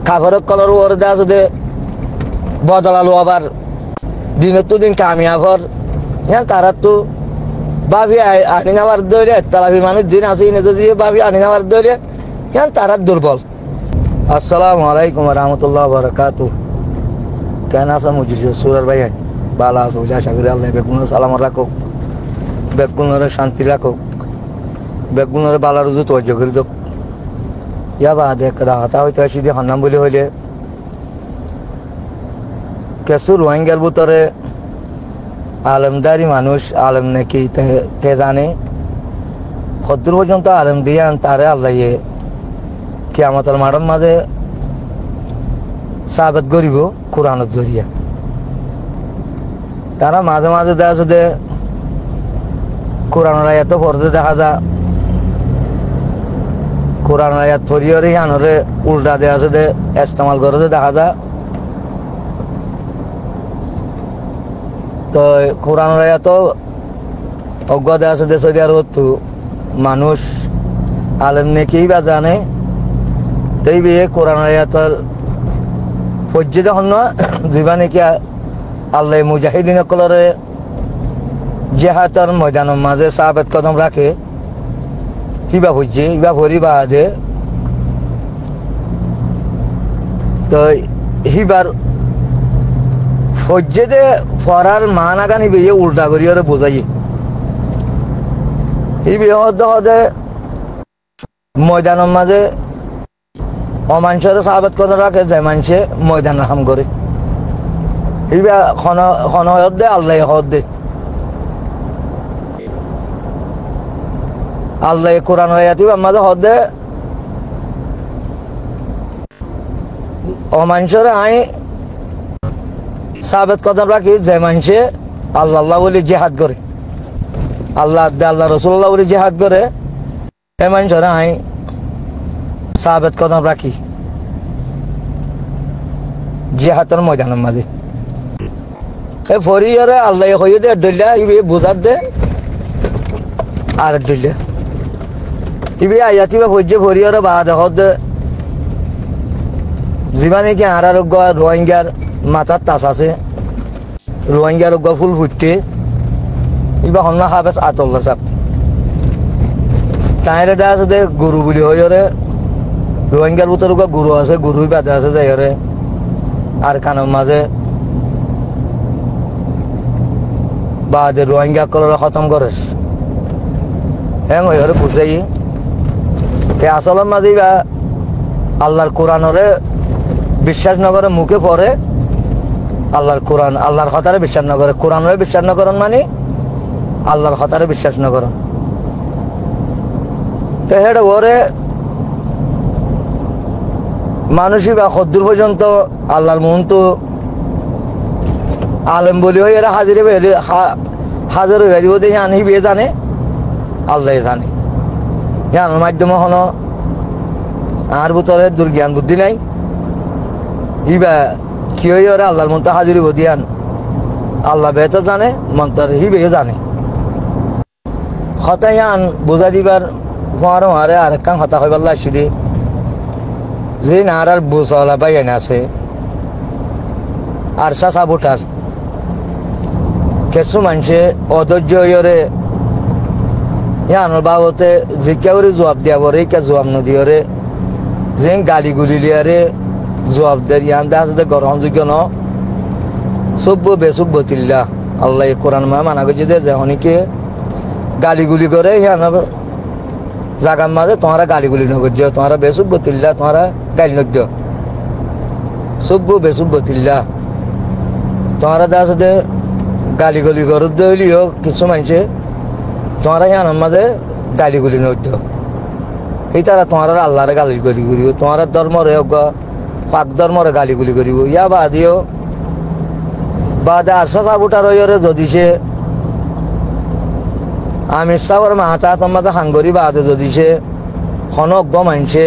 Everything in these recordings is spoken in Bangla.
কাপড়ের কলর ওর দেওয়া যদি বদলালো আবার দিনের তো দিন কামিয়াবর হ্যাঁ তারা তো ভাবি আনি নেওয়ার দৌড়ে তালাবি মানুষ দিন আছে এনে যদি ভাবি আনি নেওয়ার দৌড়ে হ্যাঁ তারা দুর্বল। আসসালামু আলাইকুম রহমতুল্লাহ বরকাত। কেন আসা মুজিদ সুরার ভাই বালা আছো আশা করি আল্লাহ বেগুনের সালামত রাখুক, বেগুনের শান্তি রাখুক, বেগুনের বালা রুজু তৈর্য করে দোক। ইয়া বাদে একটা হতা হইতে আসি দিয়ে হন্নাম বলে হইলে কিছু রোহিঙ্গার ভিতরে আলমদারি মানুষ আলম নাকি তে জানে সত্তর পর্যন্ত আলম দিয়ান তারে আল্লাহ কিয়ামতের মাঠের মাঝে সাবেত করিব কোরআনের জরিয়া। তারা মাঝে মাঝে দেখা আছে যে কোরআনের আয়াত পড়তে দেখা যা কোরআনের আয়াত পড়িয়ে হানরে উল্টা দেওয়া আছে যে ইস্তেমাল করতে দেখা যা। তো কোরআনের আয়াত অজ্ঞ দেওয়া আছে যে সৌদি আরব তো মানুষ আলেম নেকেই বা জানে তাই বিয়ে কোরআনের আয়াতের ফজ্জে যখন জীবা নাকি আল্লাহ মুজাহিদিন কলরে জেহাতের ময়দানের মাঝে সাহাবেত কদম রাখে কিবা ফজ্জে ইবা ভরি বাজে। তো হিবার ফজ্জে যে ফরার মান আগান হিবে উল্টা করি ওরে বোঝাই হিবে হদে ময়দানের মাঝে অমানুষের সাহাবেত কদম রাখে যে মানুষে ময়দান হাম করে হিবা খন হদ দে আল্লাহ হদ দে। আল্লাহ কোরআন মাঝে হদ দে অমানুষের আই সাবেত কদম রাখি যে মানুষে আল্লাহ আল্লাহ বলে জেহাদ করে আল্লাহ আল্লাহ রসুল্লাহ বলে জেহাদ করে এ মানুষের আই সাবেত কদম রাখি জেহাদের ময়দানের মাঝে এ ফরিয়ারে আল্লাহ হয়ে দে ডলিয়া ইবে বুঝার দে আর ডলিয়া ইবে আয়াতি বা ফজ্জে ফরিয়ারে বা দেখ দে জীবানে কি আর আরোগ্য রোহিঙ্গার মাথার তাস আছে রোহিঙ্গার রোগ্য ফুল ফুটতে ইবা হন্না হাবেস আতল্লা চাপ তাইরে দেওয়া আছে দে গরু বুলি হয়ে রোহিঙ্গার ভিতরে গরু আছে গরু বাজে আছে যাই হরে আর কানের মাঝে বাজে রোহিঙ্গা কলর খতম করে হ্যাঁ ওই হরে বুঝাই তে আসলের মাঝে বা আল্লাহর কোরআনরে বিশ্বাস নগরে মুখে পড়ে আল্লাহর কোরআন আল্লাহর কথারে বিশ্বাস নগরে কোরআনরে বিশ্বাস নগরন মানে আল্লাহর কথারে বিশ্বাস নগরন। তো হেড ওরে মানুষই বা সদ্দূর পর্যন্ত আল্লাহর মন তো আলেম বলি হয়ে এরা হাজার হয়ে দিব আনি বিয়ে জানে আল্লাহ জানে জ্ঞানের মাধ্যমে হন আর ভিতরে দুর্জ্ঞান বুদ্ধি নাই ইবা কি হয়ে ওরা আল্লাহর মন তো হাজির দিয়ান আল্লাহ বেহতর জানে মন্ত্র হি বেয়ে জানে হতাই আন বোঝা দিবার ফোয়ারো হারে আরেক হতা হইবার লাগছি দি যে নার আর বোঝলা বাইন আছে আর চাষা ভোটার কিছু মানুষে অধৈর্য হইরে ইয়ানোর বাবতে জিজ্ঞা করে জবাব দিয়া পরে কে জবাব নদীরে যে গালি গুলি লিয়ারে জবাব দেয় ইয়ান দেখা গ্রহণযোগ্য ন সভ্য বেসভ্য তিল্লা আল্লাহ কোরআন মানা করছে যে অনেকে গালিগুলি করে ইয়ান জাগার মাঝে তোমারা গালিগুলি নগর্য তোমারা বেসভ্য তিল্লা তোমারা গালি নজ্য সভ্য বেসভ্য তিল্লা তোমারা যা আছে গালিগুলি করে দিলেও কিছু মানুষে তোমারা ইয়ানোর মাঝে গালিগুলি নজ্য এই তারা তোমার আল্লাহরে গালিগুলি করিব তোমার ধর্মরে পাক ধর্মরে গালিগুলি করিব ইয়া বাদিও বাদে আশা চাবুটার যদি সে আমি চাবর মাথা তোমার হাঙ্গরি বাদে যদি সে হনজ্ঞ মানছে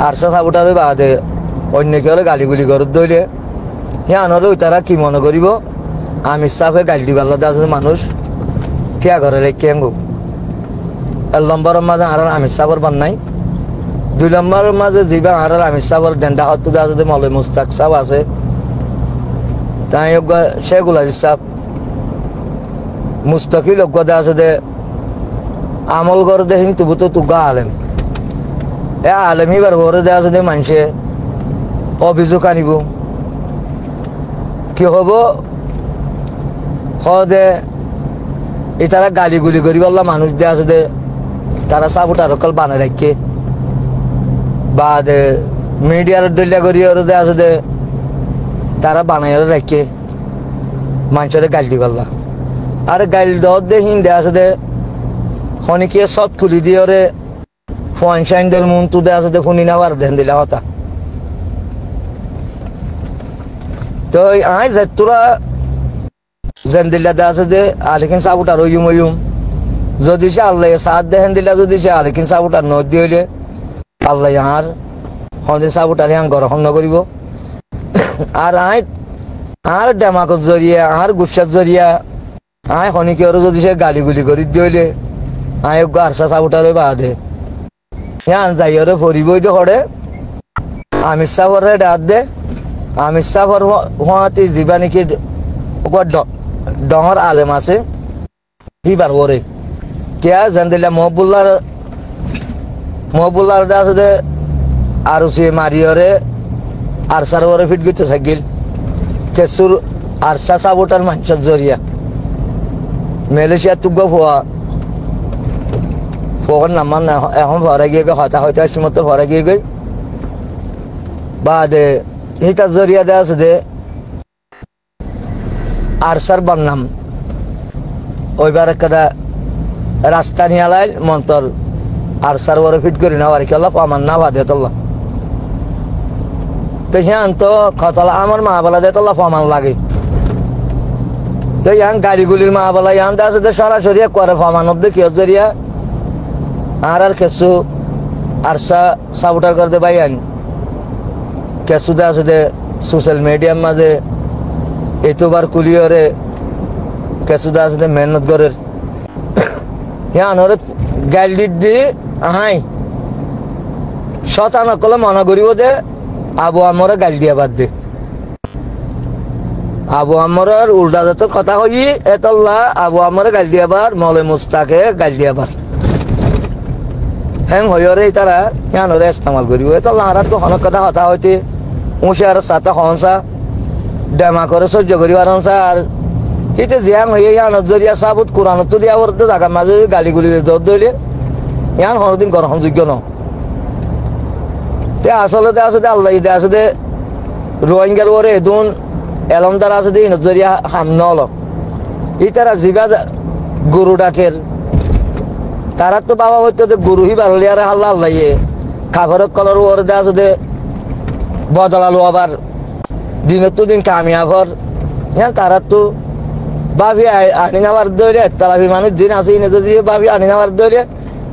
আরসা চাবুটার বাদে অন্য কেউ গালিগুলি করে দইলে সিয়ানরে ওই তারা কি মনে করিব আমি চাপে গালি দিবার আছে মানুষ থিয়া ঘরে লেখি আঙ্গু নম্বরের মাঝে আর আমি চাবর বান নাই দুই নম্বর মাঝে জিবা আর আমির সাহর দেন্ডা হত্যু আছে মৌলভী মুস্তাক সাহ আছে তাই শেখুল আজিজ সাহ মুস্তাকিল অজ্ঞতা আছে দে আমল করে দে হিন্দু বুতো তুগা আলেম এ আলেম হিবার ঘরে দে আছে দে মানুষে অভিযোগ আনিব কি হব দে এই তারা গালি গুলি করি বললাম মানুষ দিয়ে আছে দে তারা সাপোর্টার অকল বানায় রাখে বা দে মিডিয়ার দলিয়া করি ওর দে আছে দে তারা বানাই রাখে মানুষের গাল দি পারলা আর গাইল দর দে হিন্দে আছে দে খনিকে সৎ খুলি দিয়ে ওরে ফোন সাইনদের মন তুদে আছে দে ফোনি নাবার দেন দিলা হতা তো আই যে তোরা জেন্দিল্লা দে আছে দে আলিকিন সাপোর্টার ওয়ুম যদি সে আল্লাহ সাথ দেহেন দিলা যদি সে আলিকিন সাপোর্টার নদী হইলে আল্লাহ আর হদিন সাপোর্টার ইয়ান গ্রহণ নকরিব আর আর ডেমাকর জরিয়া আর গুসার জরিয়া আয় খনিকে ওর যদি সে গালি গুলি করি দিলে আয় আরসা সাপোর্টারে বাদে ইয়ান যাই ওরে ফরিবই তো হরে আমির সাহরে ডাক দে আমির সাহর হওয়াতে জীবা নাকি ডঙর আলেম আছে হিবার ওরে কেয়া জানদিল্লা মহবুল্লার আছে দে আর সে মারিয়রে আরসার ওরে ফিট গিতে থাকিল কেসুর আরসা সাপোর্টার মানুষের জরিয়া মালয়েশিয়া তুগ ফোয়া ফোয়ার নামান এখন ভরা গিয়ে গে হতা হইতে সময় ভরা গিয়ে গই বাদে হিতার জরিয়া দে আছে দে আরসার বন্নাম ওইবার একটা রাস্তা নিয়ে লাইল মন্তর আরসার ওরে ফিট করি না আর কি আল্লাহ আমার না বাদে তোল্লা তো হিয়ান তো খতলা আমার মা বলা দে তোল্লা ফমান লাগে তো ইয়ান গাড়িগুলির মা বলা ইয়ান দে আছে সরাসরি করে ফমানোর দে কি জরিয়া আর কেসু আরসা সাপোর্টার করতে পাই আন কেসু দে আছে দে সোশ্যাল মিডিয়ার মাঝে এতবার কুলিয়রে কেসু দে আছে দে মেহনত করের ইয়ান ওরে গাইল দি আহাই শতান কলে মনে করিব দে আবু আমরে গাইল দিয়া বাদ দে আবু আমরের উল্টা যত কথা হই এতল্লা আবু আমরে গাইল দিয়াবার মৌলভী মুস্তাকে গাইল দিয়াবার হ্যাং হইরে তারা ইয়ানরে ইস্তেমাল করিব এতল্লা আর তো হনক কথা হইতে উঁচে আর সাথে হনসা ডেমা করে সহ্য করিবার হনসা আর হিতে জিয়াং হইয়ে ইয়ানত জরিয়া সাবুত কোরআনত তো দিয়া বলতে জায়গা মাঝে গালি গুলি দর দইলে ইয়ান হরদিন গ্রহণযোগ্য ন তে আসলে আছে দে আল্লাহ দে আছে দে রোহিঙ্গার ওরে এদুন এলমদার আছে দে নজরিয়া হামন হলো ই তারা জিবা গরু ডাকের তারা তো বাবা হইতো যে গরু হি বাড়লি আর হাল্লা আল্লাহ খাবার কলর ওরে দে আছে দে বদলালো আবার দিনের তো দিন কামিয়াবর হ্যাঁ তারা তো ভাবি আনি নেওয়ার দইলে তালাবি মানুষ দিন আছে ইনে যদি ভাবি আনি নেওয়ার দইলে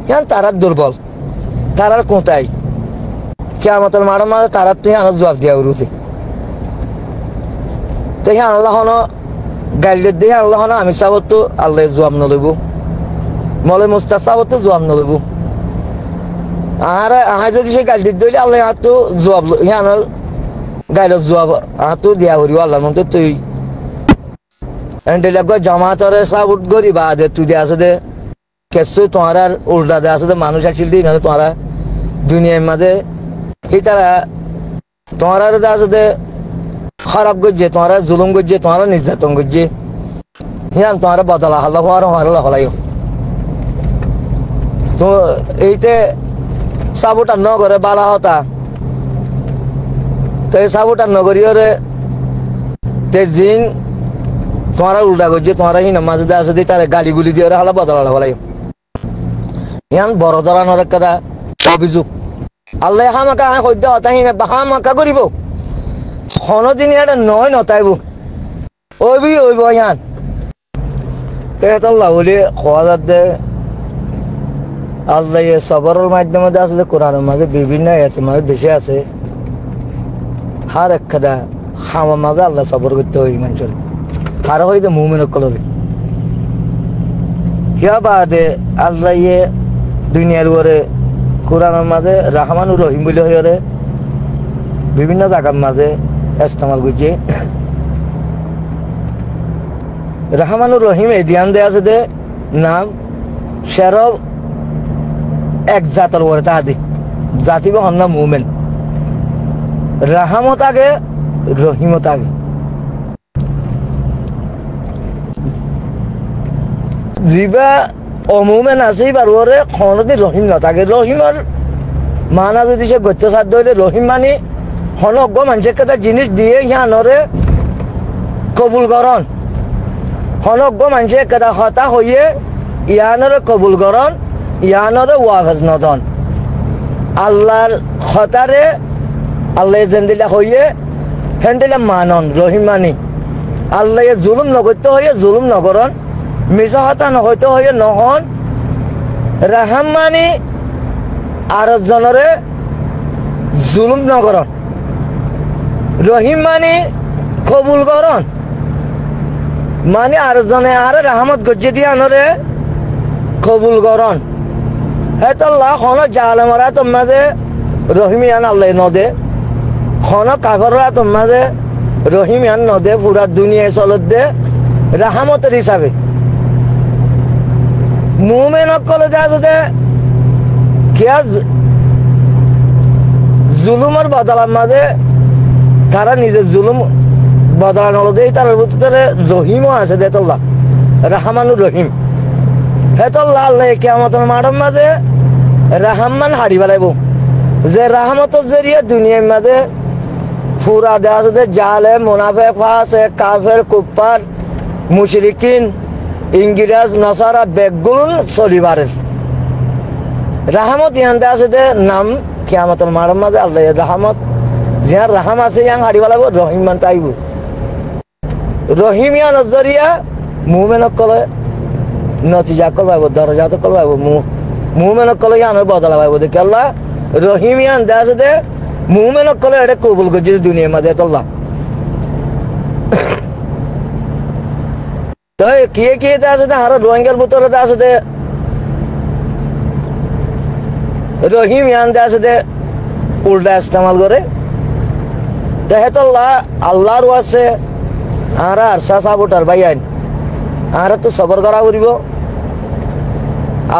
হ্যাঁ তারা দুর্বল তারার কোথায় কেয়ামতের মাঠের মাঝে তারা তো হ্যাঁ জবাব দিয়া উরুতে তো হ্যাঁ আল্লাহ গাইলের দিয়ে আল্লাহ আমি চাবত তো আল্লাহ জবাব নলইব মৌলভী মুস্তাক চাবত তো জবাব নলইব আর আহাই যদি সে গাইল দিতে দইলে আল্লাহ তো জবাব হ্যাঁ গাইলত জবাব তো দিয়া করিব আল্লাহর মধ্যে তুই জমাতরে সাবুট করি বা দে তুই দিয়ে আছে দে কেসু তোমার উল্টা দে আছে দে মানুষ আসিল দিই না তোমারা দুনিয়ার মাঝে সেই তারা তোমার আছে দে খারাপ করছে তোমার জুলুম করছে তোমার নির্যাতন করছে হিয়ান তোমার বদলা হাল্লা হওয়ার হওয়ার হলাই তো এইতে সাবুটা ন করে বালা হতা তো এই সাবুটা নগরী রে তে জিন তোমার উল্টা করছে তোমার হিনা মাঝে আছে দি তার গালি গুলি দিয়ে হালা বদলা হলাই ইয়ান বড় ধরনের একটা অভিযোগ আল্লাহ হামাকা সদ্য হতাহি না হামাকা করিব হনদিন এটা নয় নতাইব ওইব ইয়ান তেহতাল্লাহ বলি খোয়া যাতে আল্লাহ সবরের মাধ্যমে আছে কোরআনের মাঝে বিভিন্ন এতের মাঝে বেশি আছে হার একটা হামার মাঝে আল্লাহ সবর করতে হই মানুষের আর হইতে মুমিন কলবে কিয়া বাদে আল্লাহ দুনিয়ার উপরে কোরআনের মাঝে রাহমানুর রহিম বলে হয়ে বিভিন্ন জায়গার মাঝে ইস্তেমাল করছে। রাহমানুর রহিম এই ধ্যান দেয়া আছে যে নাম সেরব এক জাতর পরে তাহাদি জাতি বা হন্না মুমেন রাহামত আগে রহিমত আগে। জিবা অমুমেন আছেই বার ওরে খনদি রহিম না থাকে। রহিমর মানা যদি সে গত্য সাধ্য হইলে রহিম মানি হনজ্ঞ মানুষের কথা জিনিস দিয়ে ইয়ানরে কবুল করন। হনজ্ঞ মানুষের কথা হতা হইয়ে ইয়ানরে কবুল করন, ইয়ানরে ওয়াফেজ নদন। আল্লাহর হতারে আল্লাহ জেন্দিলা হইয়ে হেন্দিলা মানন রহিম মানি। আল্লাহ জুলুম নগত্য হইয়ে জুলুম নগরন, মিছা হতা নহইতে হইয়ে নহন। রাহাম মানি আর জনরে জুলুম নগরন, রহিম মানি কবুল করন। মানে আর জনে আর রাহমত গজ্জে দিয়ে আনরে কবুল করন। হেতল্লাহ হন জালেমরা তোমাদের রহিমিয়ান আল্লাহ নদে, হন কাফররা তোমাদের রহিমিয়ান নদে পুরা দুনিয়ায় চলত দে রাহমতের হিসাবে। মুমেন কলে যা আছে কিয়া জুলুমের বদলার মাঝে তারা নিজের জুলুম বদলা নলদে তার ভিতরে রহিমও আছে দেতল্লাহ রাহমানুর রহিম। হেতল্লাহ আল্লাহ কিয়ামতের মাঠের মাঝে রাহমান হারি বেলাইব যে রাহমতের জরিয়ে দুনিয়ার মাঝে পুরা দেওয়া আছে জালে মুনাফে ফাসে কাফের কুফার মুশরিকিন ইংরেজ নসারা বেগুন চলিবারের রাহমত ইয়ান দেওয়া আছে নাম কিয়ামতের মাঠের মাঝে আল্লাহ রাহমত যার রাহাম আছে ইয়াং হারি বেলাইব রহিম মান তাইব। রহিমিয়া নজরিয়া মুমেনক কলে নতিজা কল পাইব, দরজা তো কল পাইব, মুমেনক কলে ইয়ানোর বদলা পাইব। দেখে আল্লাহ রহিমিয়ান দেয়া আছে দে মুমেনক কলে এটা কবুল করছে দুনিয়ার মাঝে আল্লাহ। তো কে কে দেয়া আছে আর রোহিঙ্গার ভিতরে দেয়া আছে রহিমিয়ান দেয়া আছে উল্টা ইস্তেমাল করে। দেহেতল্লাহ আল্লাহর আছে আর আরসা সাবুটার ভাই আইন আর তো সবর করা করিব।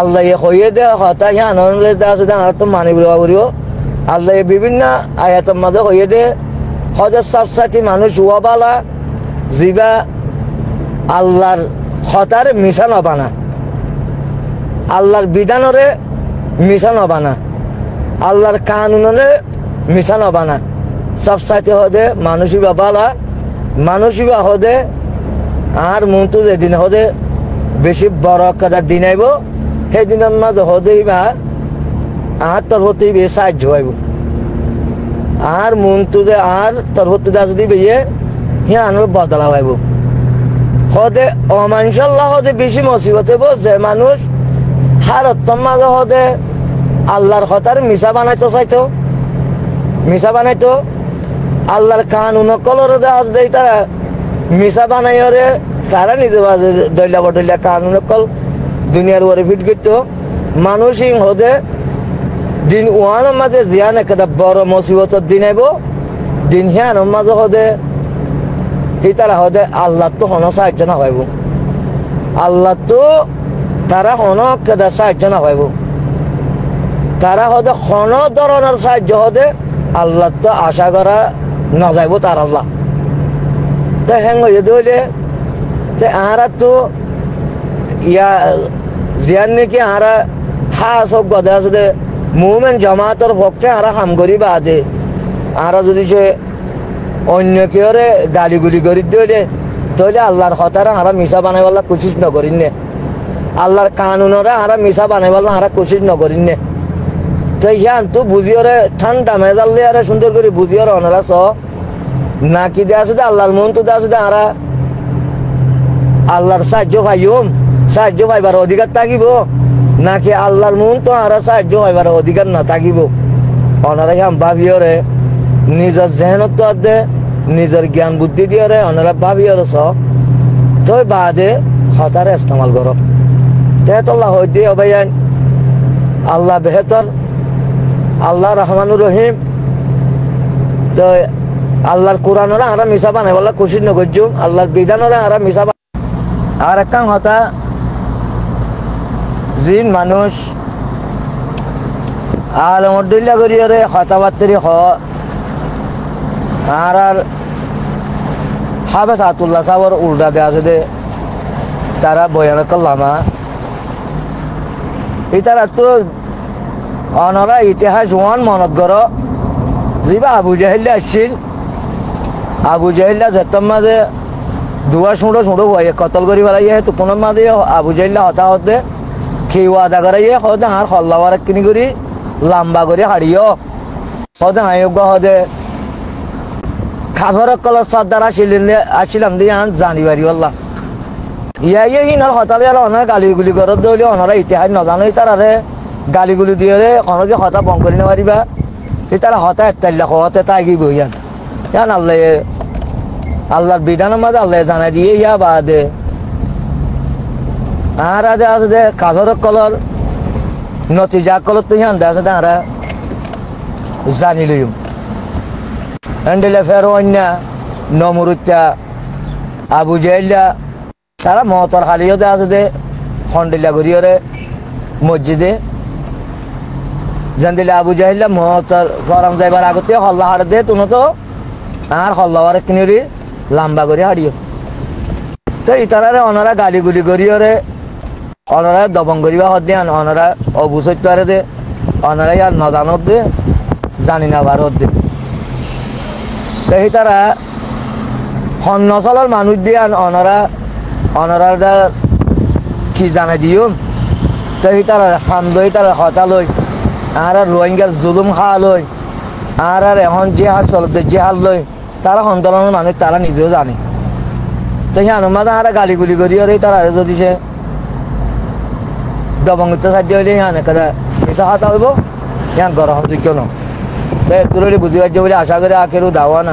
আল্লাহ হইয়ে দে হতা আনন্দের দে আছে আর তো মানিব করিব। আল্লাহ বিভিন্ন আয়াতের মাঝে হইয়ে দে হজের সব সাথী মানুষ ওয়াবালা জিবা আল্লাহর হতার মিশা নবানা, আল্লাহর বিধানরে মিশা নবানা, আল্লাহর কানুনরে মিশা নবানা। সব সাথে হদে মানুষই বাবালা মানুষই বা হদে আর মন্তু যেদিন হদে বেশি বড় কাদার দিন আইব সেই দিনের মাঝে হদেই বা আর তোর হতেই বে সাহায্য হইব। আর মন্তু যে আর তোর হতে দা যদি বেয়ে হ্যাঁ আনোর বদলা হইব। হদে অমানসাল্লাহ হদে বেশি মুসিবতে বসে মানুষ হারত্তর মাঝে হদে আল্লাহর হতার মিশা বানাইতো চাইতো, মিশা বানাইতো আল্লাহর কানুন কলর দেয় তারা মিশা বানাই ওরে তারা নিজে বাজে ডইলা বডইলা কানুন কল দুনিয়ার ওরে ফিট করতো। মানুষই হদে দিন ওয়ানোর মাঝে জিয়ান একটা বড় মুসিবতর দিন আইব। দিন হিয়ানোর মাঝে হদে সেই তারা হদে আল্লাহ তো হন সাহায্য না হইব, আল্লাহ তো তারা হন কেদা সাহায্য না হইব। তারা হদে হন ধরনের সাহায্য হদে আল্লাহ তো আশা করা না যাইব তার আল্লাহ। তো হ্যাং হয়ে ধরলে আরা তো ইয়া জিয়ান নাকি আরা হা সব গদা আছে মুভমেন জামাতের পক্ষে আরা হাম করি বাদে আরা যদি সে অন্য কেউরে গালিগুলি করি দিলে তাহলে আল্লাহর হতারা আরা মিশা বানাইবাল্লা কোশিশ নকরিন নে, আল্লাহর কানুনরা আরা মিশা বানাইবাল্লা আরা কোশিশ নকরিন নে। তো ইয়ান তো বুঝিওরে ঠান্ডা মেজাল্লে আরে সুন্দর করে বুঝিওর অনারা স নাকি দেয়া আছে আল্লাহর মন তো দেয়া আছে আরা আল্লাহর সাহায্য পাইম, সাহায্য পাইবার অধিকার থাকিব নাকি আল্লাহর মন তো আরা সাহায্য পাইবার অধিকার না থাকিব। ওনারা ইয়াম ভাবিওরে নিজের জেহেনত দে নিজের জ্ঞান বুদ্ধি দিয়ে ওনারা ভাবিওরে স তো বাদে হতারে ইস্তেমাল করো। তেতল্লাহ হইতে অবাইন আল্লাহ বেহতর আল্লাহ রহমানুর রহিম। তো আল্লাহর কোরআনরা আমরা মিশা বানাই বলা খুশি নগর্য আল্লাহর বিধানরা আমরা মিশা। আর একটা কথা, জিন মানুষ আলমদুল্লাহ করিয়ারে হতাবাত্তরি হ আর হাফেজ আতুল্লাহ সাহর উল্টা দেওয়া আছে দে তারা বয়ান করলামা ইতারা তো অনরা ইতিহাস ওয়ান মনত গর যিবা আবু জাহিল্লা আসছিল। আবু জাহিল্লা যেতম মাঝে দুয়া শুঁড়ো শুঁড়ো হয়ে কতল করি পেলাই তো কোনো মাঝে আবু জাহিল্লা হতা হতে খেয়ে আদা করাইয়ে হতে আর হল্লাবার কিনি করি লম্বা করে হারিও হতে আয়োগ্য হতে খাবার কলর সর্দার আসিলাম দিয়ে আন জানি বাড়ি বললাম ইয়ে ইনার হতালে আর অনেক গালিগুলি করত দৌলি অনারা ইতিহাস নজানোই তারারে গালিগুলি দিয়ে অনেকে হতা বং করে নেবারিবা তারা হতা একটা হতে তাই কি বইয়ান ইয়ান আল্লাহ আল্লাহর বিধানের মাঝে আল্লাহ জানাই দিয়ে ইয়া বাদে আর আছে দে খাবার কলর নতিজা কলর তো ইয়ান দে আছে তারা জানি লইম হ্যান্ডেলে ফের অন্য নমরুত্তা আবু জাহিল্লা তারা মহতর হালিয়তে আছে দে খন্ডিল্লা ঘুরিয়রে মসজিদে জানদিলে আবু জাহিল্লা মহতর ফরাম যাইবার আগতে হল্লা হাড় দে তুমি তো আর হল্লাবার কিনি লম্বা করে হারিও। তো ইতারে অনারা গালিগুলি করিয়রে অনারা দবং করিবা হদ দিয়ে অনারা অবুসত্যারে দে অনারা আর নজানত দে জানি না ভারত দে। তো তারা নচলার মানুষ দিয়ে অনারা অনারা যা কি জানাই দিও। তো তারা হাম লই তারা হতা লই আর রোহিঙ্গার জুলুম খাওয়া লই আর এখন যে হাল চলতে যে হাল লই তারা সন্তানের মানুষ তারা নিজেও জানে। তো সিয়ানোর মাঝে আর গালিগুলি করি আর তারা যদি সে দবঙ্গিত সাহায্য হইলে সিয়ান একটা মিশা হাতা হইব সিয়ান গ্রহণযোগ্য ন। তো তোর বুঝি পারছে বলে আশা করে আখেরও দাওয়া না।